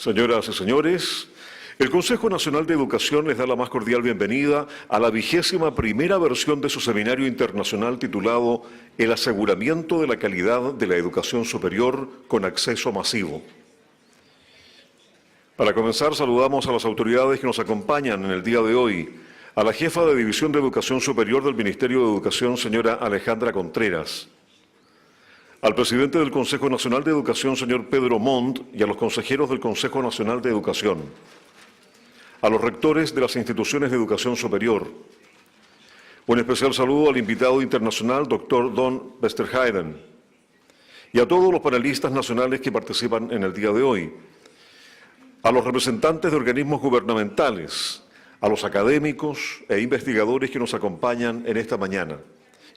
Señoras y señores, el Consejo Nacional de Educación les da la más cordial bienvenida a la 21ª versión de su seminario internacional titulado El aseguramiento de la calidad de la educación superior con acceso masivo. Para comenzar, saludamos a las autoridades que nos acompañan en el día de hoy. A la jefa de División de Educación Superior del Ministerio de Educación, señora Alejandra Contreras. Al presidente del Consejo Nacional de Educación, señor Pedro Montt, y a los consejeros del Consejo Nacional de Educación. A los rectores de las instituciones de educación superior. Un especial saludo al invitado internacional, doctor Don Westerheiden. Y a todos los panelistas nacionales que participan en el día de hoy. A los representantes de organismos gubernamentales, a los académicos e investigadores que nos acompañan en esta mañana.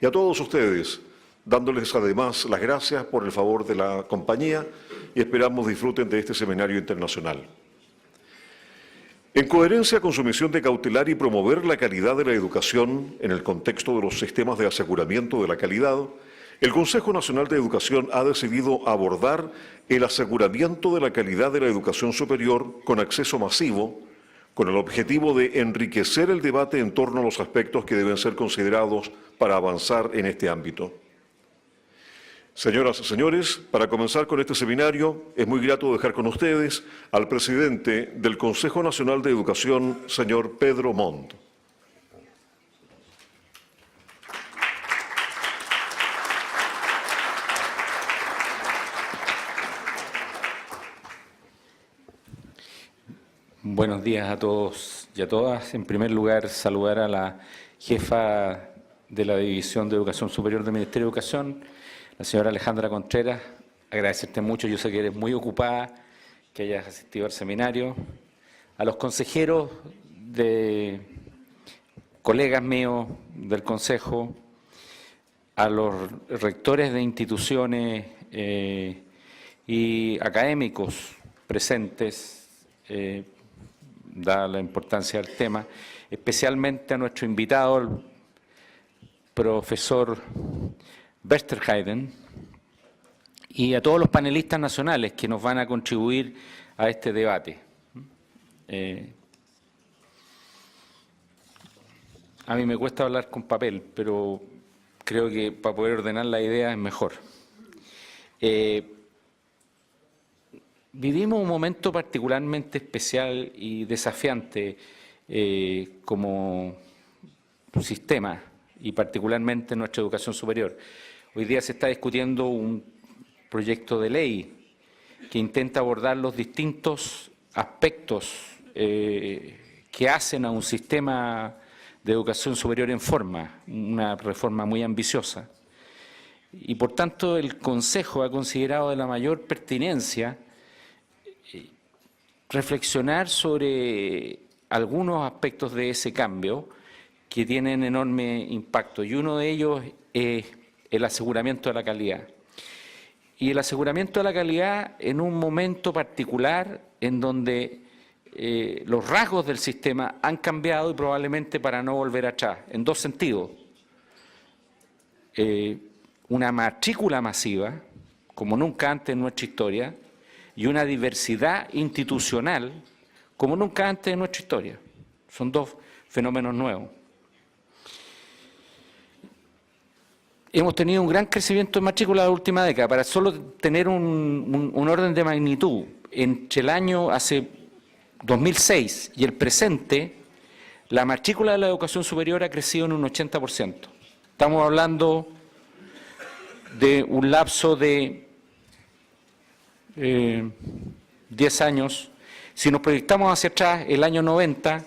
Y a todos ustedes, dándoles además las gracias por el favor de la compañía y esperamos disfruten de este seminario internacional. En coherencia con su misión de cautelar y promover la calidad de la educación en el contexto de los sistemas de aseguramiento de la calidad, el Consejo Nacional de Educación ha decidido abordar el aseguramiento de la calidad de la educación superior con acceso masivo, con el objetivo de enriquecer el debate en torno a los aspectos que deben ser considerados para avanzar en este ámbito. Señoras y señores, para comenzar con este seminario, es muy grato dejar con ustedes al presidente del Consejo Nacional de Educación, señor Pedro Montt. Buenos días a todos y a todas. En primer lugar, saludar a la jefa de la División de Educación Superior del Ministerio de Educación, la señora Alejandra Contreras. Agradecerte mucho, yo sé que eres muy ocupada, que hayas asistido al seminario. A los consejeros, colegas míos del Consejo, a los rectores de instituciones y académicos presentes, dada la importancia del tema, especialmente a nuestro invitado, el profesor Westerheiden, y a todos los panelistas nacionales que nos van a contribuir a este debate. A mí me cuesta hablar con papel, pero creo que para poder ordenar la idea es mejor. Vivimos un momento particularmente especial y desafiante como sistema y particularmente en nuestra educación superior. Hoy día se está discutiendo un proyecto de ley que intenta abordar los distintos aspectos que hacen a un sistema de educación superior en forma, una reforma muy ambiciosa. Y por tanto el Consejo ha considerado de la mayor pertinencia reflexionar sobre algunos aspectos de ese cambio que tienen enorme impacto, y uno de ellos es el aseguramiento de la calidad. Y el aseguramiento de la calidad en un momento particular en donde los rasgos del sistema han cambiado y probablemente para no volver atrás, en dos sentidos. Una matrícula masiva, como nunca antes en nuestra historia, y una diversidad institucional como nunca antes en nuestra historia. Son dos fenómenos nuevos. Hemos tenido un gran crecimiento de matrícula de la última década. Para solo tener un orden de magnitud, entre el año hace 2006 y el presente, la matrícula de la educación superior ha crecido en un 80%. Estamos hablando de un lapso de 10 años. Si nos proyectamos hacia atrás, el año 90,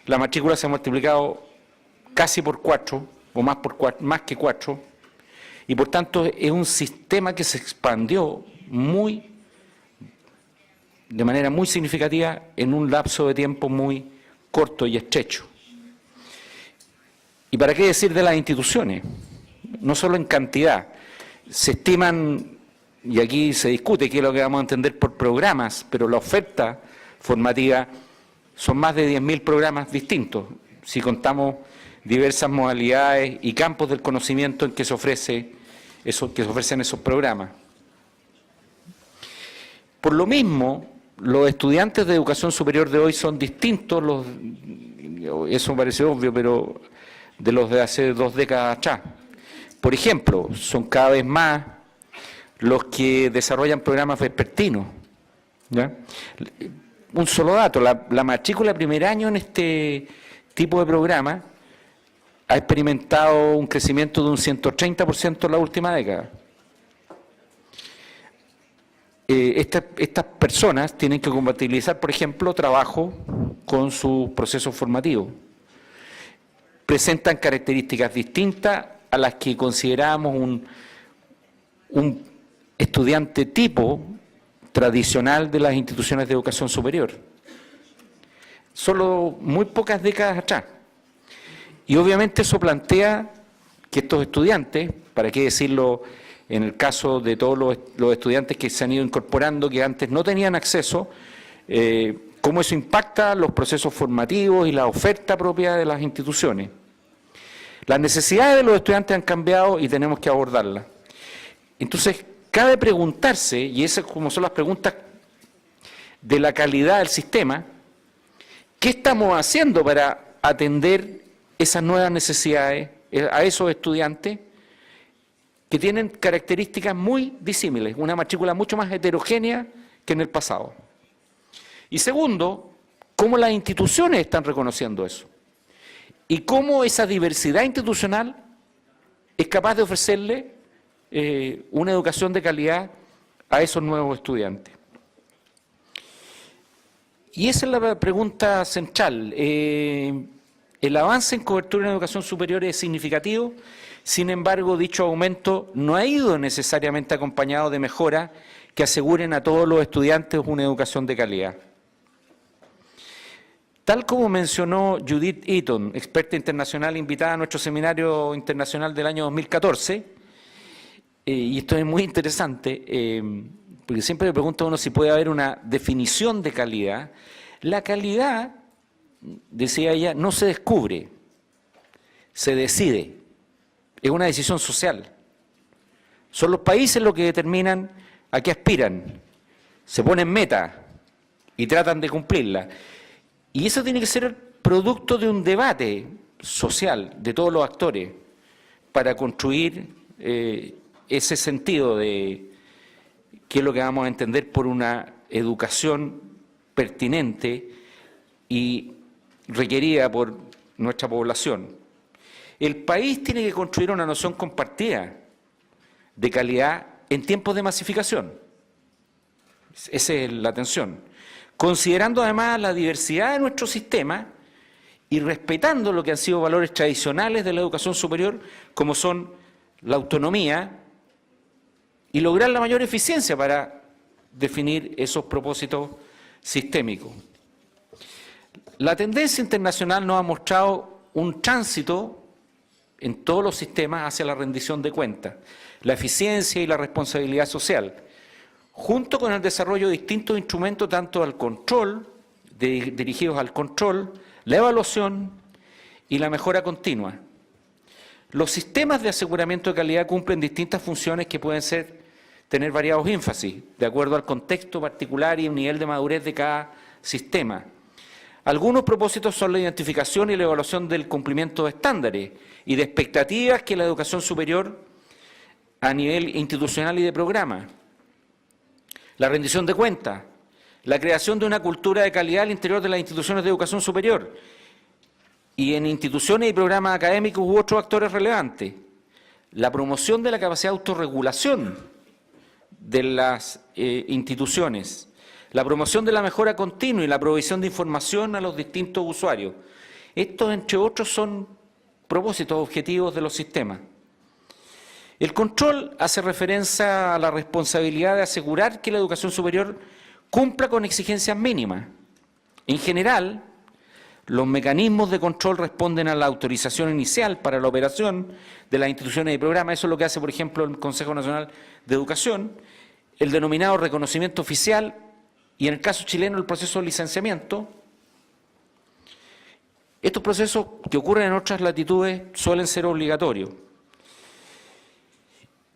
la matrícula se ha multiplicado casi por 4, o más que 4, y por tanto es un sistema que se expandió de manera muy significativa en un lapso de tiempo muy corto y estrecho. ¿Y para qué decir de las instituciones? No solo en cantidad, se estiman, y aquí se discute qué es lo que vamos a entender por programas, pero la oferta formativa son más de 10.000 programas distintos, si contamos diversas modalidades y campos del conocimiento en que se ofrecen esos programas. Por lo mismo, los estudiantes de educación superior de hoy son distintos, eso me parece obvio, pero de los de hace 2 décadas atrás. Por ejemplo, son cada vez más los que desarrollan programas vespertinos, ¿ya? Un solo dato, la matrícula primer año en este tipo de programa ha experimentado un crecimiento de un 130% en la última década. Estas personas tienen que compatibilizar, por ejemplo, trabajo con sus procesos formativos. Presentan características distintas a las que consideramos un estudiante tipo tradicional de las instituciones de educación superior. Solo muy pocas décadas atrás. Y obviamente eso plantea que estos estudiantes, para qué decirlo en el caso de todos los estudiantes que se han ido incorporando, que antes no tenían acceso, cómo eso impacta los procesos formativos y la oferta propia de las instituciones. Las necesidades de los estudiantes han cambiado y tenemos que abordarlas. Entonces, cabe preguntarse, y esas como son las preguntas de la calidad del sistema, ¿qué estamos haciendo para atender esas nuevas necesidades a esos estudiantes que tienen características muy disímiles, una matrícula mucho más heterogénea que en el pasado? Y segundo, ¿cómo las instituciones están reconociendo eso? Y cómo esa diversidad institucional es capaz de ofrecerle una educación de calidad a esos nuevos estudiantes. Y esa es la pregunta central. El avance en cobertura en educación superior es significativo, sin embargo, dicho aumento no ha ido necesariamente acompañado de mejoras que aseguren a todos los estudiantes una educación de calidad. Tal como mencionó Judith Eaton, experta internacional invitada a nuestro seminario internacional del año 2014, y esto es muy interesante, porque siempre le pregunto a uno si puede haber una definición de calidad. La calidad, decía ella, no se descubre, se decide. Es una decisión social. Son los países los que determinan a qué aspiran, se ponen metas y tratan de cumplirlas. Y eso tiene que ser el producto de un debate social de todos los actores para construir ese sentido de qué es lo que vamos a entender por una educación pertinente y requerida por nuestra población. El país tiene que construir una noción compartida de calidad en tiempos de masificación. Esa es la tensión. Considerando además la diversidad de nuestro sistema y respetando lo que han sido valores tradicionales de la educación superior, como son la autonomía, y lograr la mayor eficiencia para definir esos propósitos sistémicos. La tendencia internacional nos ha mostrado un tránsito en todos los sistemas hacia la rendición de cuentas, la eficiencia y la responsabilidad social, junto con el desarrollo de distintos instrumentos tanto al control, dirigidos al control, la evaluación y la mejora continua. Los sistemas de aseguramiento de calidad cumplen distintas funciones que pueden tener variados énfasis, de acuerdo al contexto particular y el nivel de madurez de cada sistema. Algunos propósitos son la identificación y la evaluación del cumplimiento de estándares y de expectativas que la educación superior a nivel institucional y de programa. La rendición de cuentas, la creación de una cultura de calidad al interior de las instituciones de educación superior y en instituciones y programas académicos u otros actores relevantes. La promoción de la capacidad de autorregulación de las instituciones. La promoción de la mejora continua y la provisión de información a los distintos usuarios. Estos, entre otros, son propósitos, objetivos de los sistemas. El control hace referencia a la responsabilidad de asegurar que la educación superior cumpla con exigencias mínimas. En general, los mecanismos de control responden a la autorización inicial para la operación de las instituciones y programas. Eso es lo que hace, por ejemplo, el Consejo Nacional de Educación, el denominado reconocimiento oficial y, en el caso chileno, el proceso de licenciamiento. Estos procesos que ocurren en otras latitudes suelen ser obligatorios.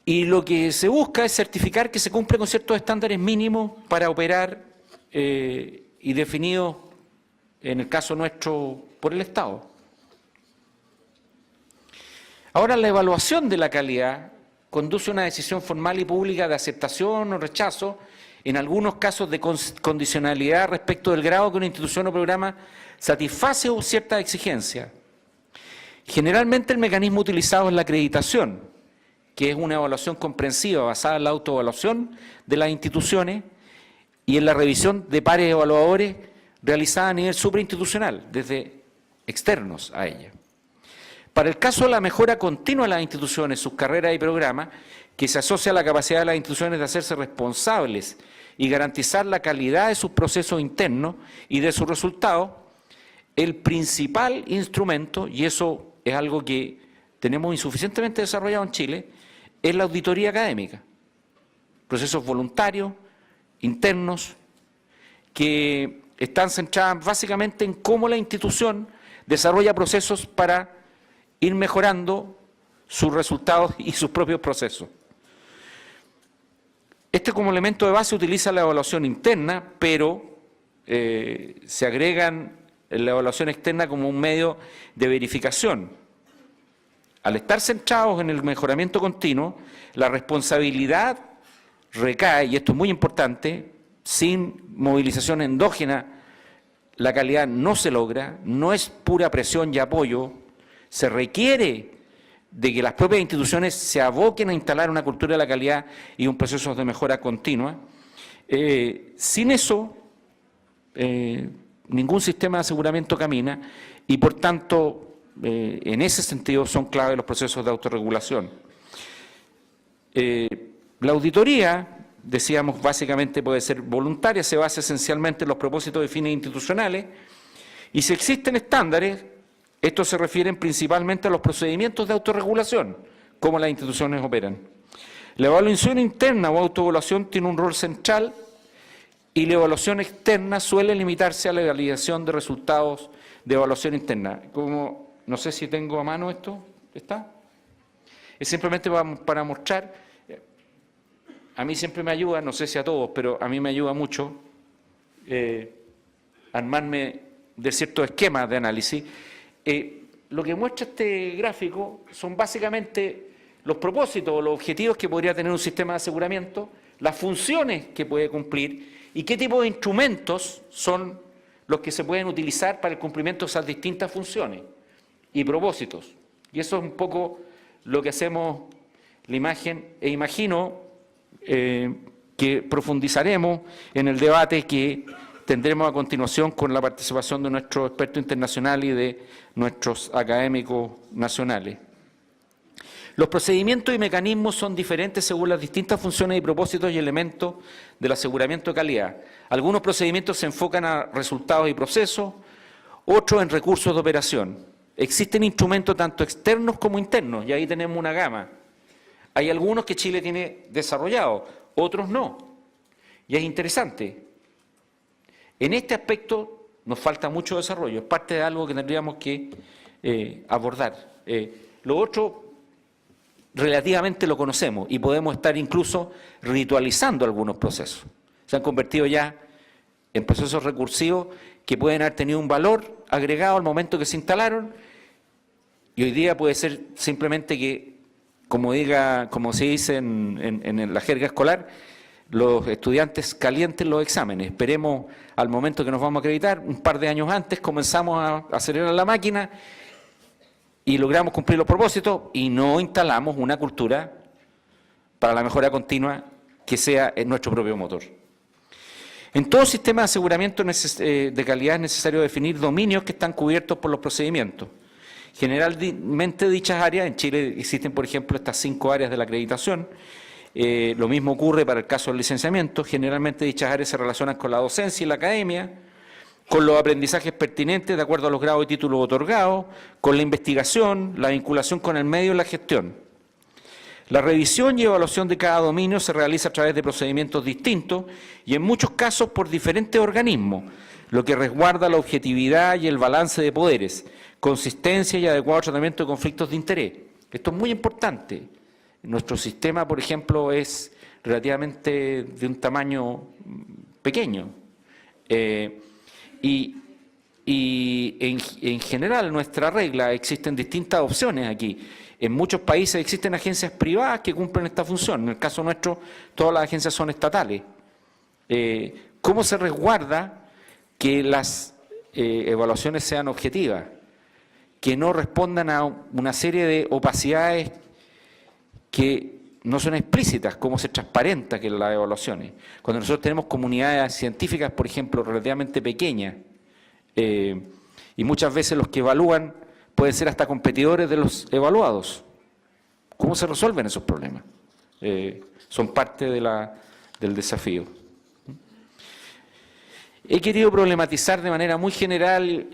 Y lo que se busca es certificar que se cumple con ciertos estándares mínimos para operar y definidos, en el caso nuestro, por el Estado. Ahora, la evaluación de la calidad conduce a una decisión formal y pública de aceptación o rechazo, en algunos casos de condicionalidad respecto del grado que una institución o programa satisface o ciertas exigencias. Generalmente el mecanismo utilizado es la acreditación, que es una evaluación comprensiva basada en la autoevaluación de las instituciones y en la revisión de pares evaluadores realizada a nivel superinstitucional, desde externos a ella. Para el caso de la mejora continua de las instituciones, sus carreras y programas, que se asocia a la capacidad de las instituciones de hacerse responsables y garantizar la calidad de sus procesos internos y de sus resultados, el principal instrumento, y eso es algo que tenemos insuficientemente desarrollado en Chile, es la auditoría académica. Procesos voluntarios, internos, que están centrados básicamente en cómo la institución desarrolla procesos para ir mejorando sus resultados y sus propios procesos. Este como elemento de base utiliza la evaluación interna, pero se agregan la evaluación externa como un medio de verificación. Al estar centrados en el mejoramiento continuo, la responsabilidad recae, y esto es muy importante, sin movilización endógena, la calidad no se logra, no es pura presión y apoyo, se requiere de que las propias instituciones se aboquen a instalar una cultura de la calidad y un proceso de mejora continua. Sin eso, ningún sistema de aseguramiento camina y, por tanto, en ese sentido son clave los procesos de autorregulación. La auditoría, decíamos, básicamente puede ser voluntaria, se basa esencialmente en los propósitos de fines institucionales y si existen estándares, estos se refieren principalmente a los procedimientos de autorregulación, cómo las instituciones operan. La evaluación interna o autoevaluación tiene un rol central y la evaluación externa suele limitarse a la validación de resultados de evaluación interna. Como, no sé si tengo a mano esto, ¿está? Es simplemente para mostrar, a mí siempre me ayuda, no sé si a todos, pero a mí me ayuda mucho armarme de ciertos esquemas de análisis. Lo que muestra este gráfico son básicamente los propósitos o los objetivos que podría tener un sistema de aseguramiento, las funciones que puede cumplir y qué tipo de instrumentos son los que se pueden utilizar para el cumplimiento de esas distintas funciones y propósitos. Y eso es un poco lo que hacemos la imagen, e imagino que profundizaremos en el debate que tendremos a continuación con la participación de nuestros expertos internacionales y de nuestros académicos nacionales. Los procedimientos y mecanismos son diferentes según las distintas funciones y propósitos y elementos del aseguramiento de calidad. Algunos procedimientos se enfocan a resultados y procesos, otros en recursos de operación. Existen instrumentos tanto externos como internos, y ahí tenemos una gama. Hay algunos que Chile tiene desarrollados, otros no. Y es interesante. En este aspecto nos falta mucho desarrollo, es parte de algo que tendríamos que abordar. Lo otro, relativamente lo conocemos y podemos estar incluso ritualizando algunos procesos. Se han convertido ya en procesos recursivos que pueden haber tenido un valor agregado al momento que se instalaron y hoy día puede ser simplemente que, como se dice en la jerga escolar, los estudiantes calienten los exámenes. Esperemos al momento que nos vamos a acreditar, un par de años antes comenzamos a acelerar la máquina y logramos cumplir los propósitos y no instalamos una cultura para la mejora continua que sea en nuestro propio motor. En todo sistema de aseguramiento de calidad es necesario definir dominios que están cubiertos por los procedimientos. Generalmente dichas áreas, en Chile existen por ejemplo estas 5 áreas de la acreditación, lo mismo ocurre para el caso del licenciamiento, generalmente dichas áreas se relacionan con la docencia y la academia, con los aprendizajes pertinentes de acuerdo a los grados y títulos otorgados, con la investigación, la vinculación con el medio y la gestión. La revisión y evaluación de cada dominio se realiza a través de procedimientos distintos y en muchos casos por diferentes organismos, lo que resguarda la objetividad y el balance de poderes, consistencia y adecuado tratamiento de conflictos de interés. Esto es muy importante. Nuestro sistema, por ejemplo, es relativamente de un tamaño pequeño. Y en general, nuestra regla, existen distintas opciones aquí. En muchos países existen agencias privadas que cumplen esta función. En el caso nuestro, todas las agencias son estatales. ¿Cómo se resguarda que las evaluaciones sean objetivas? Que no respondan a una serie de opacidades que no son explícitas, cómo se transparenta que las evaluaciones. Cuando nosotros tenemos comunidades científicas, por ejemplo, relativamente pequeñas, y muchas veces los que evalúan pueden ser hasta competidores de los evaluados. ¿Cómo se resuelven esos problemas? Son parte del desafío. He querido problematizar de manera muy general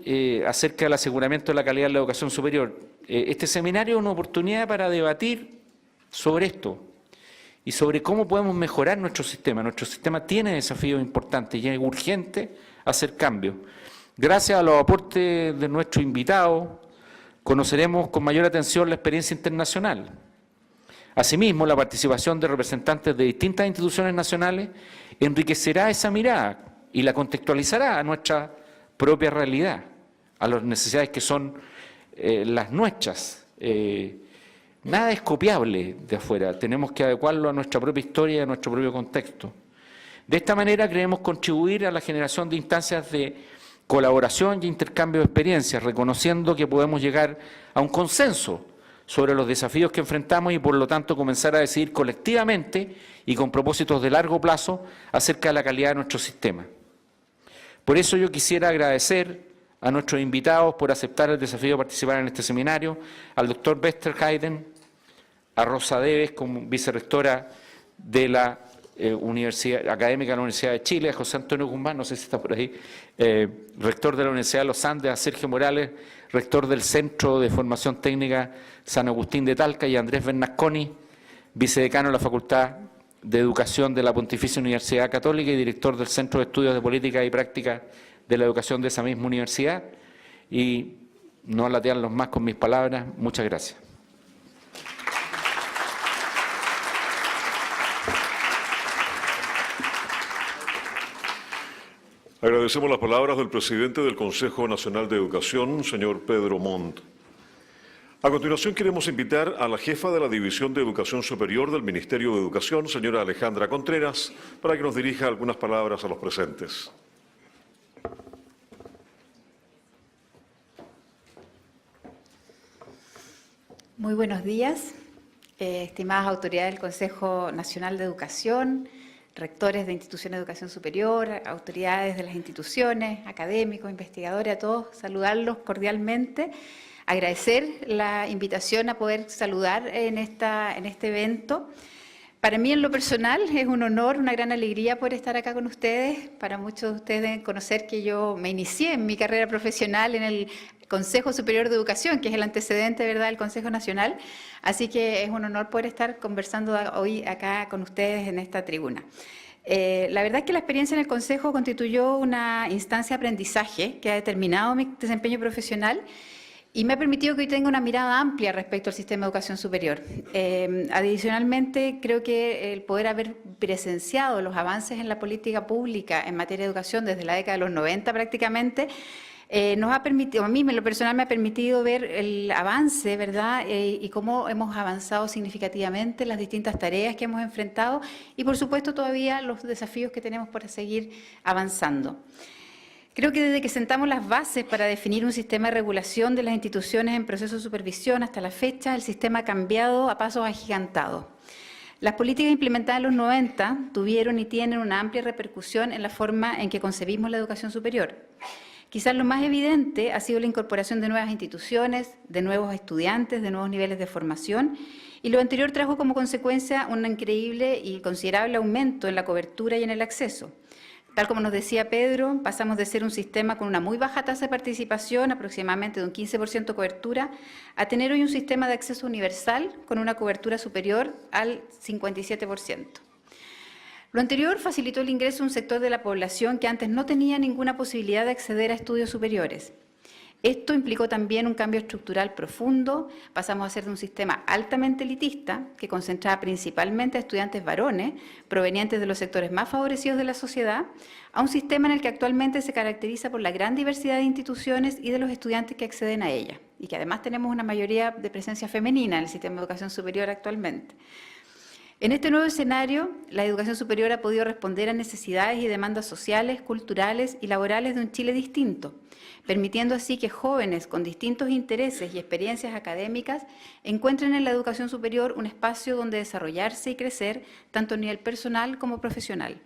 acerca del aseguramiento de la calidad de la educación superior. Este seminario es una oportunidad para debatir sobre esto y sobre cómo podemos mejorar nuestro sistema. Nuestro sistema tiene desafíos importantes y es urgente hacer cambios. Gracias a los aportes de nuestros invitados, conoceremos con mayor atención la experiencia internacional. Asimismo, la participación de representantes de distintas instituciones nacionales enriquecerá esa mirada y la contextualizará a nuestra propia realidad, a las necesidades que son las nuestras. Nada es copiable de afuera, tenemos que adecuarlo a nuestra propia historia y a nuestro propio contexto. De esta manera creemos contribuir a la generación de instancias de colaboración y intercambio de experiencias, reconociendo que podemos llegar a un consenso sobre los desafíos que enfrentamos y por lo tanto comenzar a decidir colectivamente y con propósitos de largo plazo acerca de la calidad de nuestro sistema. Por eso yo quisiera agradecer a nuestros invitados por aceptar el desafío de participar en este seminario, al doctor Westerheiden, a Rosa Deves como vicerrectora de la Universidad Académica de la Universidad de Chile, a José Antonio Guzmán, no sé si está por ahí, rector de la Universidad de los Andes, a Sergio Morales, rector del Centro de Formación Técnica San Agustín de Talca, y a Andrés Bernasconi, vicedecano de la Facultad de Educación de la Pontificia Universidad Católica y director del Centro de Estudios de Política y Práctica de la Educación de esa misma universidad. Y no alatearlos más con mis palabras, muchas gracias. Agradecemos las palabras del presidente del Consejo Nacional de Educación, señor Pedro Montt. A continuación queremos invitar a la jefa de la División de Educación Superior del Ministerio de Educación, señora Alejandra Contreras, para que nos dirija algunas palabras a los presentes. Muy buenos días, estimadas autoridades del Consejo Nacional de Educación, rectores de instituciones de educación superior, autoridades de las instituciones, académicos, investigadores, a todos, saludarlos cordialmente, agradecer la invitación a poder saludar en este evento. Para mí, en lo personal, es un honor, una gran alegría poder estar acá con ustedes. Para muchos de ustedes deben conocer que yo me inicié en mi carrera profesional en el Consejo Superior de Educación, que es el antecedente, ¿verdad?, del Consejo Nacional. Así que es un honor poder estar conversando hoy acá con ustedes en esta tribuna. La verdad es que la experiencia en el Consejo constituyó una instancia de aprendizaje que ha determinado mi desempeño profesional y me ha permitido que hoy tenga una mirada amplia respecto al sistema de educación superior. Adicionalmente, creo que el poder haber presenciado los avances en la política pública en materia de educación desde la década de los 90 prácticamente, nos ha permitido, a mí en lo personal me ha permitido ver el avance, ¿verdad? Y cómo hemos avanzado significativamente en las distintas tareas que hemos enfrentado y, por supuesto, todavía los desafíos que tenemos para seguir avanzando. Creo que desde que sentamos las bases para definir un sistema de regulación de las instituciones en proceso de supervisión hasta la fecha, el sistema ha cambiado a pasos agigantados. Las políticas implementadas en los 90 tuvieron y tienen una amplia repercusión en la forma en que concebimos la educación superior. Quizás lo más evidente ha sido la incorporación de nuevas instituciones, de nuevos estudiantes, de nuevos niveles de formación, y lo anterior trajo como consecuencia un increíble y considerable aumento en la cobertura y en el acceso. Tal como nos decía Pedro, pasamos de ser un sistema con una muy baja tasa de participación, aproximadamente de un 15% de cobertura, a tener hoy un sistema de acceso universal con una cobertura superior al 57%. Lo anterior facilitó el ingreso a un sector de la población que antes no tenía ninguna posibilidad de acceder a estudios superiores. Esto implicó también un cambio estructural profundo. Pasamos a ser de un sistema altamente elitista, que concentraba principalmente a estudiantes varones, provenientes de los sectores más favorecidos de la sociedad, a un sistema en el que actualmente se caracteriza por la gran diversidad de instituciones y de los estudiantes que acceden a ella, y que además tenemos una mayoría de presencia femenina en el sistema de educación superior actualmente. En este nuevo escenario, la educación superior ha podido responder a necesidades y demandas sociales, culturales y laborales de un Chile distinto, permitiendo así que jóvenes con distintos intereses y experiencias académicas encuentren en la educación superior un espacio donde desarrollarse y crecer, tanto a nivel personal como profesional.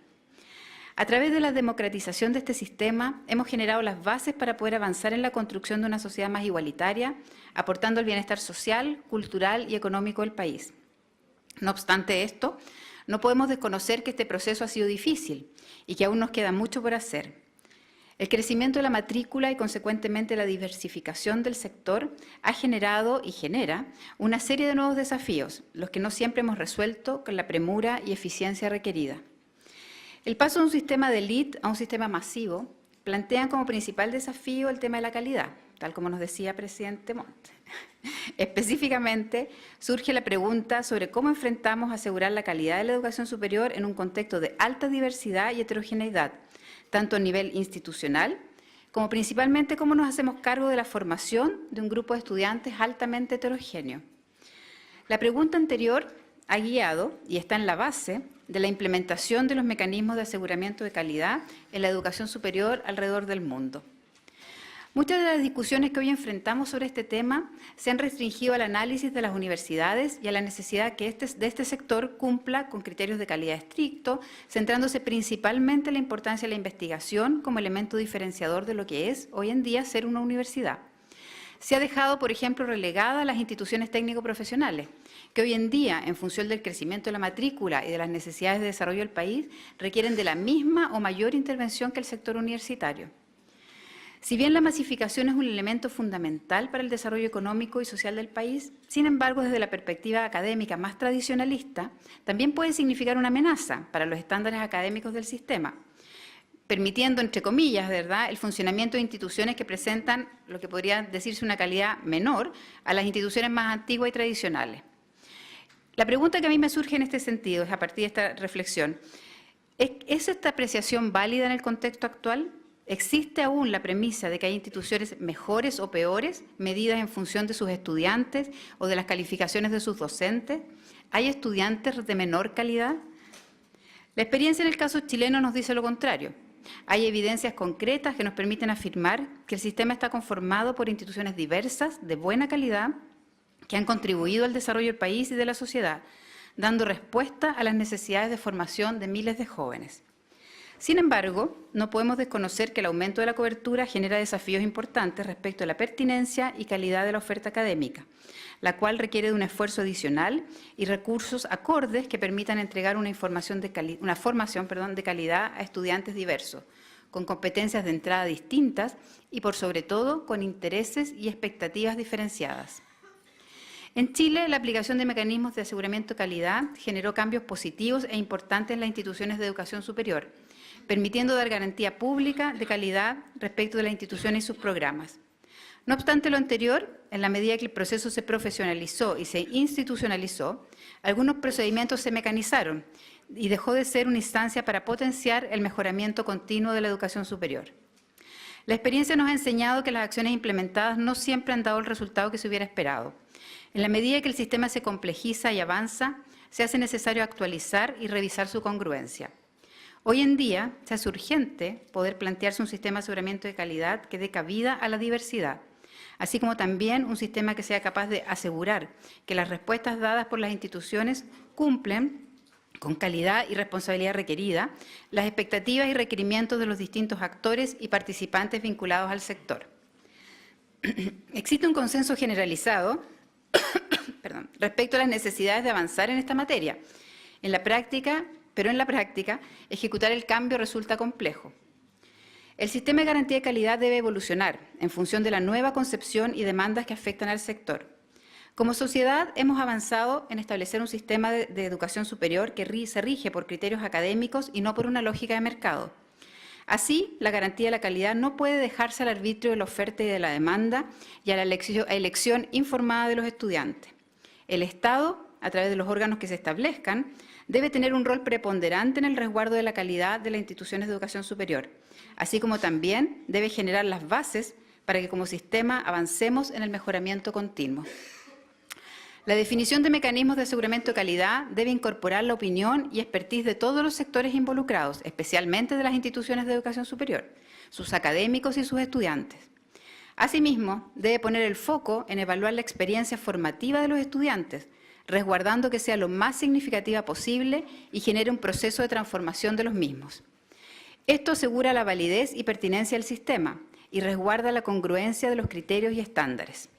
A través de la democratización de este sistema, hemos generado las bases para poder avanzar en la construcción de una sociedad más igualitaria, aportando al bienestar social, cultural y económico del país. No obstante esto, no podemos desconocer que este proceso ha sido difícil y que aún nos queda mucho por hacer. El crecimiento de la matrícula y, consecuentemente, la diversificación del sector ha generado y genera una serie de nuevos desafíos, los que no siempre hemos resuelto con la premura y eficiencia requerida. El paso de un sistema de élite a un sistema masivo plantea como principal desafío el tema de la calidad, tal como nos decía el presidente Montt. Específicamente, surge la pregunta sobre cómo enfrentamos a asegurar la calidad de la educación superior en un contexto de alta diversidad y heterogeneidad, tanto a nivel institucional, como principalmente cómo nos hacemos cargo de la formación de un grupo de estudiantes altamente heterogéneo. La pregunta anterior ha guiado y está en la base de la implementación de los mecanismos de aseguramiento de calidad en la educación superior alrededor del mundo. Muchas de las discusiones que hoy enfrentamos sobre este tema se han restringido al análisis de las universidades y a la necesidad que de este sector cumpla con criterios de calidad estrictos, centrándose principalmente en la importancia de la investigación como elemento diferenciador de lo que es hoy en día ser una universidad. Se ha dejado, por ejemplo, relegadas las instituciones técnico-profesionales, que hoy en día, en función del crecimiento de la matrícula y de las necesidades de desarrollo del país, requieren de la misma o mayor intervención que el sector universitario. Si bien la masificación es un elemento fundamental para el desarrollo económico y social del país, sin embargo, desde la perspectiva académica más tradicionalista, también puede significar una amenaza para los estándares académicos del sistema, permitiendo, entre comillas, ¿verdad?, el funcionamiento de instituciones que presentan lo que podría decirse una calidad menor a las instituciones más antiguas y tradicionales. La pregunta que a mí me surge en este sentido, es a partir de esta reflexión, ¿es esta apreciación válida en el contexto actual? ¿Existe aún la premisa de que hay instituciones mejores o peores, medidas en función de sus estudiantes o de las calificaciones de sus docentes? ¿Hay estudiantes de menor calidad? La experiencia en el caso chileno nos dice lo contrario. Hay evidencias concretas que nos permiten afirmar que el sistema está conformado por instituciones diversas, de buena calidad, que han contribuido al desarrollo del país y de la sociedad, dando respuesta a las necesidades de formación de miles de jóvenes. Sin embargo, no podemos desconocer que el aumento de la cobertura genera desafíos importantes respecto a la pertinencia y calidad de la oferta académica, la cual requiere de un esfuerzo adicional y recursos acordes que permitan entregar una formación de calidad a estudiantes diversos, con competencias de entrada distintas y, por sobre todo, con intereses y expectativas diferenciadas. En Chile, la aplicación de mecanismos de aseguramiento de calidad generó cambios positivos e importantes en las instituciones de educación superior, permitiendo dar garantía pública de calidad respecto de las instituciones y sus programas. No obstante lo anterior, en la medida que el proceso se profesionalizó y se institucionalizó, algunos procedimientos se mecanizaron y dejó de ser una instancia para potenciar el mejoramiento continuo de la educación superior. La experiencia nos ha enseñado que las acciones implementadas no siempre han dado el resultado que se hubiera esperado. En la medida que el sistema se complejiza y avanza, se hace necesario actualizar y revisar su congruencia. Hoy en día se hace urgente poder plantearse un sistema de aseguramiento de calidad que dé cabida a la diversidad, así como también un sistema que sea capaz de asegurar que las respuestas dadas por las instituciones cumplen con calidad y responsabilidad requerida las expectativas y requerimientos de los distintos actores y participantes vinculados al sector. Existe un consenso generalizado respecto a las necesidades de avanzar en esta materia. Pero en la práctica, ejecutar el cambio resulta complejo. El sistema de garantía de calidad debe evolucionar en función de la nueva concepción y demandas que afectan al sector. Como sociedad, hemos avanzado en establecer un sistema de educación superior que se rige por criterios académicos y no por una lógica de mercado. Así, la garantía de la calidad no puede dejarse al arbitrio de la oferta y de la demanda y a la elección informada de los estudiantes. El Estado, a través de los órganos que se establezcan, debe tener un rol preponderante en el resguardo de la calidad de las instituciones de educación superior, así como también debe generar las bases para que como sistema avancemos en el mejoramiento continuo. La definición de mecanismos de aseguramiento de calidad debe incorporar la opinión y expertise de todos los sectores involucrados, especialmente de las instituciones de educación superior, sus académicos y sus estudiantes. Asimismo, debe poner el foco en evaluar la experiencia formativa de los estudiantes, resguardando que sea lo más significativa posible y genere un proceso de transformación de los mismos. Esto asegura la validez y pertinencia del sistema y resguarda la congruencia de los criterios y estándares.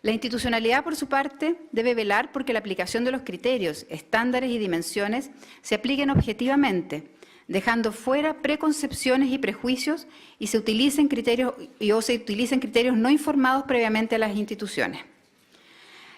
La institucionalidad, por su parte, debe velar porque la aplicación de los criterios, estándares y dimensiones se apliquen objetivamente, dejando fuera preconcepciones y prejuicios y se utilicen criterios no informados previamente a las instituciones.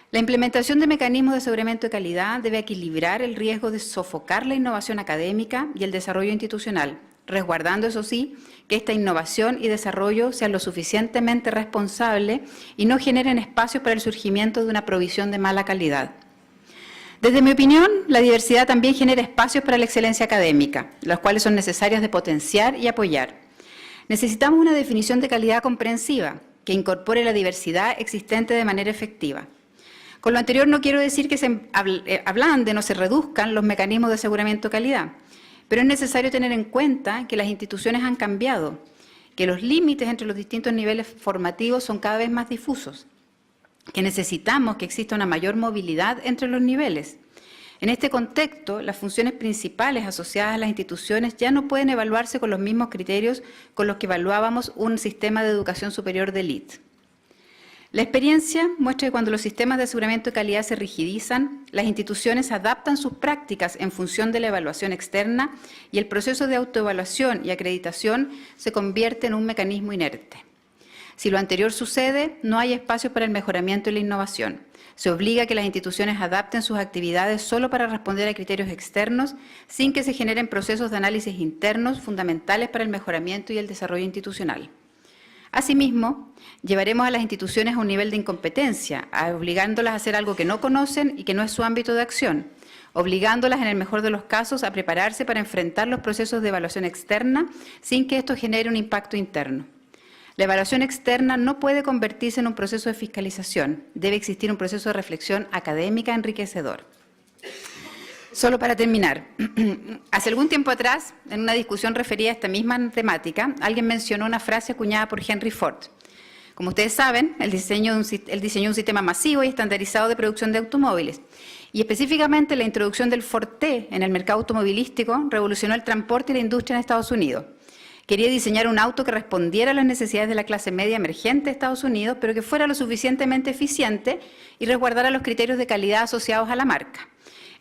La implementación de mecanismos de aseguramiento de calidad debe equilibrar el riesgo de sofocar la innovación académica y el desarrollo institucional, resguardando, eso sí, que esta innovación y desarrollo sean lo suficientemente responsables y no generen espacios para el surgimiento de una provisión de mala calidad. Desde mi opinión, la diversidad también genera espacios para la excelencia académica, los cuales son necesarios de potenciar y apoyar. Necesitamos una definición de calidad comprensiva que incorpore la diversidad existente de manera efectiva. Con lo anterior no quiero decir que se ablanden o se reduzcan los mecanismos de aseguramiento de calidad, pero es necesario tener en cuenta que las instituciones han cambiado, que los límites entre los distintos niveles formativos son cada vez más difusos, que necesitamos que exista una mayor movilidad entre los niveles. En este contexto, las funciones principales asociadas a las instituciones ya no pueden evaluarse con los mismos criterios con los que evaluábamos un sistema de educación superior de élite. La experiencia muestra que cuando los sistemas de aseguramiento de calidad se rigidizan, las instituciones adaptan sus prácticas en función de la evaluación externa y el proceso de autoevaluación y acreditación se convierte en un mecanismo inerte. Si lo anterior sucede, no hay espacio para el mejoramiento y la innovación. Se obliga a que las instituciones adapten sus actividades solo para responder a criterios externos, sin que se generen procesos de análisis internos fundamentales para el mejoramiento y el desarrollo institucional. Asimismo, llevaremos a las instituciones a un nivel de incompetencia, obligándolas a hacer algo que no conocen y que no es su ámbito de acción, obligándolas en el mejor de los casos a prepararse para enfrentar los procesos de evaluación externa sin que esto genere un impacto interno. La evaluación externa no puede convertirse en un proceso de fiscalización, debe existir un proceso de reflexión académica enriquecedor. Solo para terminar, hace algún tiempo atrás, en una discusión referida a esta misma temática, alguien mencionó una frase acuñada por Henry Ford. Como ustedes saben, él diseñó un sistema masivo y estandarizado de producción de automóviles. Y específicamente la introducción del Ford T en el mercado automovilístico revolucionó el transporte y la industria en Estados Unidos. Quería diseñar un auto que respondiera a las necesidades de la clase media emergente de Estados Unidos, pero que fuera lo suficientemente eficiente y resguardara los criterios de calidad asociados a la marca.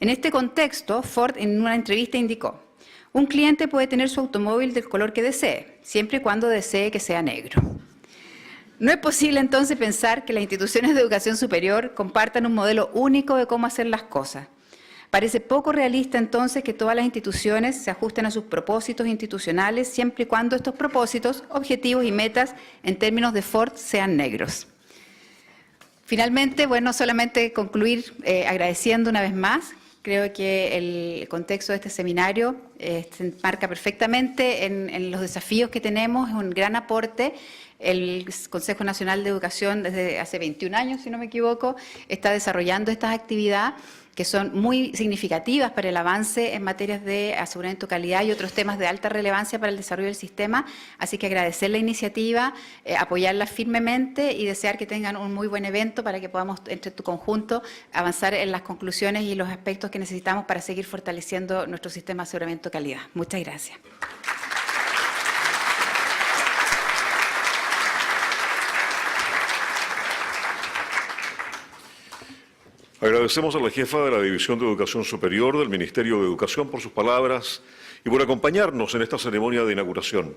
En este contexto, Ford en una entrevista indicó: un cliente puede tener su automóvil del color que desee, siempre y cuando desee que sea negro. No es posible entonces pensar que las instituciones de educación superior compartan un modelo único de cómo hacer las cosas. Parece poco realista entonces que todas las instituciones se ajusten a sus propósitos institucionales siempre y cuando estos propósitos, objetivos y metas en términos de Ford sean negros. Finalmente, bueno, solamente concluir agradeciendo una vez más. Creo que el contexto de este seminario se enmarca perfectamente en los desafíos que tenemos, es un gran aporte. El Consejo Nacional de Educación desde hace 21 años, si no me equivoco, está desarrollando estas actividades que son muy significativas para el avance en materias de aseguramiento de calidad y otros temas de alta relevancia para el desarrollo del sistema. Así que agradecer la iniciativa, apoyarla firmemente y desear que tengan un muy buen evento para que podamos, entre tu conjunto, avanzar en las conclusiones y los aspectos que necesitamos para seguir fortaleciendo nuestro sistema de aseguramiento de calidad. Muchas gracias. Agradecemos a la jefa de la División de Educación Superior del Ministerio de Educación por sus palabras y por acompañarnos en esta ceremonia de inauguración.